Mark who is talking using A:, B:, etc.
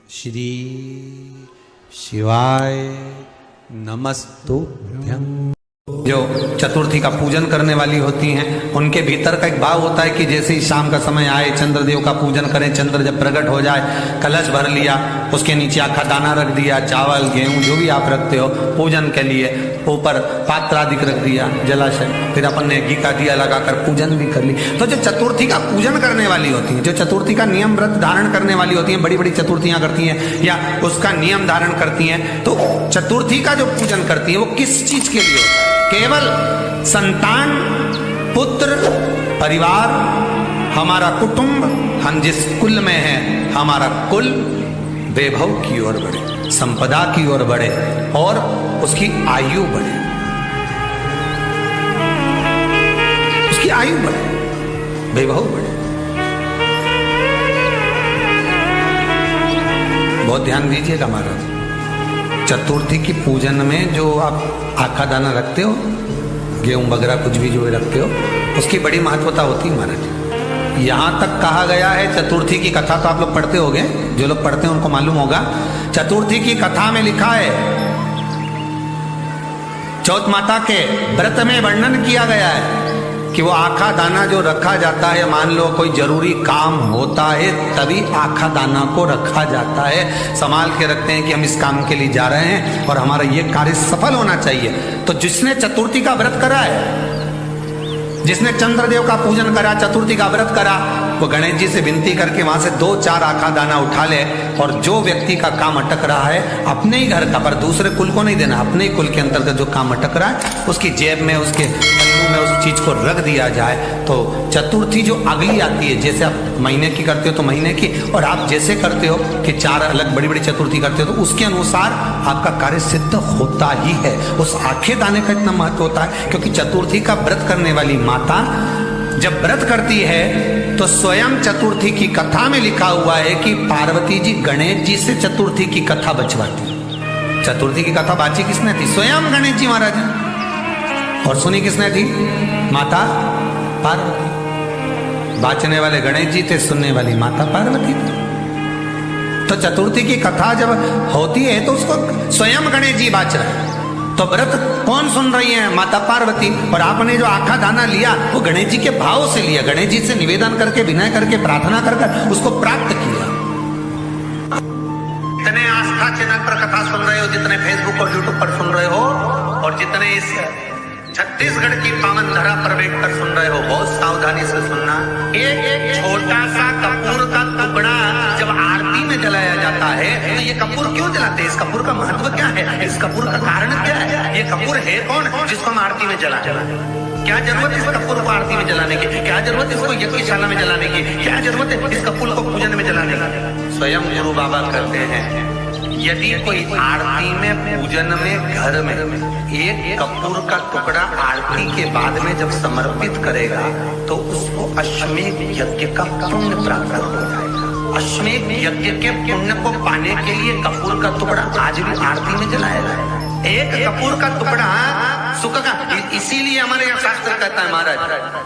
A: श्री शिवाय नमस्तुभ्यं।
B: जो चतुर्थी का पूजन करने वाली होती हैं उनके भीतर का एक भाव होता है कि जैसे ही शाम का समय आए चंद्रदेव का पूजन करें, चंद्र जब प्रकट हो जाए, कलश भर लिया, उसके नीचे आखा दाना रख दिया, चावल गेहूं जो भी आप रखते हो पूजन के लिए, ऊपर पात्र आदि रख दिया, जलाशय, फिर अपन ने घी का दिया लगाकर पूजन भी कर ली। तो जो चतुर्थी का पूजन करने वाली होती है, जो चतुर्थी का नियम व्रत धारण करने वाली होती है, बड़ी बड़ी चतुर्थियां करती हैं या उसका नियम धारण करती हैं, तो चतुर्थी का जो पूजन करती है वो किस चीज के लिए होता है? केवल संतान, पुत्र, परिवार, हमारा कुटुंब, हम जिस कुल में हैं, हमारा कुल वैभव की ओर बढ़े, संपदा की ओर बढ़े और उसकी आयु बढ़े, उसकी आयु बढ़े, वैभव बढ़े। बहुत ध्यान दीजिएगा महाराज, चतुर्थी की पूजन में जो आप आखा दाना रखते हो, गेहूं वगैरह कुछ भी जो रखते हो, उसकी बड़ी महत्वता होती है महाराज। यहां तक कहा गया है, चतुर्थी की कथा तो आप लोग पढ़ते होंगे, जो लोग पढ़ते हैं उनको मालूम होगा, चतुर्थी की कथा में लिखा है, चौथ माता के व्रत में वर्णन किया गया है कि वो आखा दाना जो रखा जाता है, मान लो कोई जरूरी काम होता है तभी आखा दाना को रखा जाता है, संभाल के रखते हैं कि हम इस काम के लिए जा रहे हैं और हमारा ये कार्य सफल होना चाहिए। तो जिसने चतुर्थी का व्रत करा है, जिसने चंद्रदेव का पूजन करा, चतुर्थी का व्रत करा, वो गणेश जी से विनती करके वहां से 2-4 आखा दाना उठा ले, और जो व्यक्ति का काम अटक रहा है अपने ही घर का, पर दूसरे कुल को नहीं देना, अपने ही कुल के अंतर्गत जो काम अटक रहा है उसकी जेब में, उसके पल्लू में उस चीज को रख दिया जाए। तो चतुर्थी जो अगली आती है, जैसे आप महीने की करते हो तो महीने की, और आप जैसे करते हो कि 4 अलग बड़ी बड़ी चतुर्थी करते हो तो उसके अनुसार आपका कार्य सिद्ध होता ही है। उस आखे दाने का इतना महत्व होता है क्योंकि चतुर्थी का व्रत करने वाली माता जब व्रत करती है तो स्वयं चतुर्थी की कथा में लिखा हुआ है कि पार्वती जी गणेश जी से चतुर्थी की कथा बचवाती। चतुर्थी की कथा बाची किसने थी? स्वयं गणेश जी महाराज। और सुनी किसने थी? माता पार्वती। बाचने वाले गणेश जी थे, सुनने वाली माता पार्वती थी। तो चतुर्थी की कथा जब होती है तो उसको स्वयं गणेश जी बाच रहे हैं। तो व्रत कौन सुन रही है? माता पार्वती। और आपने जो आखा दाना लिया वो गणेश जी के भाव से लिया, गणेश जी से निवेदन करके, विनय करके, प्रार्थना कर उसको प्राप्त किया। जितने आस्था चैनल पर कथा सुन रहे हो, जितने फेसबुक और यूट्यूब पर सुन रहे हो, और जितने इस छत्तीसगढ़ की पावन धरा पर बैठकर सुन रहे हो, बहुत सावधानी से सुनना। एक छोटा सा कपूर का टुकड़ा जब आरती में जलाया जाता है तो ये कपूर क्यों जलाते हैं? इस कपूर का महत्व क्या है? इस कपूर का कारण क्या है? ये कपूर है कौन जिसको हम आरती में जला? क्या जरूरत है इस कपूर को आरती में जलाने की? क्या जरूरत है इसको यज्ञशाला में जलाने की? क्या जरूरत है इस कपूर को पूजन में जलाने की? स्वयं गुरु बाबा कहते हैं, यदि कोई आरती में, पूजन में, घर में एक कपूर का टुकड़ा आरती के बाद में जब समर्पित करेगा तो उसको अश्वमेध यज्ञ का पुण्य प्राप्त हो जाएगा। अश्वमेध यज्ञ के पुण्य को पाने के लिए कपूर का टुकड़ा आज भी आरती में जलाया जाएगा। एक कपूर का टुकड़ा सुख का, इसीलिए हमारे यहाँ शास्त्र कहता है महाराज,